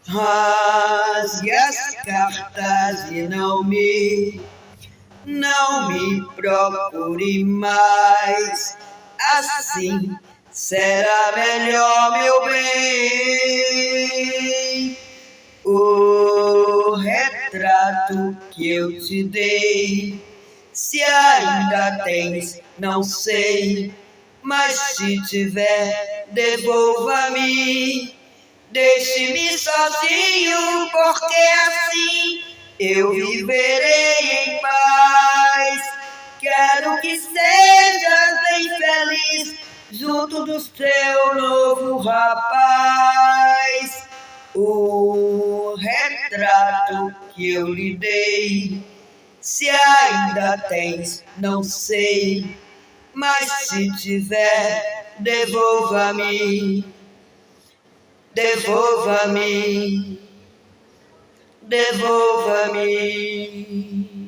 Rasgue as cartas e não me procure mais. Assim será melhor, meu bem. O retrato que eu te dei, se ainda tens, não sei, mas se tiver, devolva-me. Deixe-me sozinho, porque assim eu viverei em paz. Quero que sejas bem feliz junto do teu novo rapaz. O retrato que eu lhe dei, se ainda tens, não sei, mas se tiver, devolva-me. Devolva-me, devolva-me.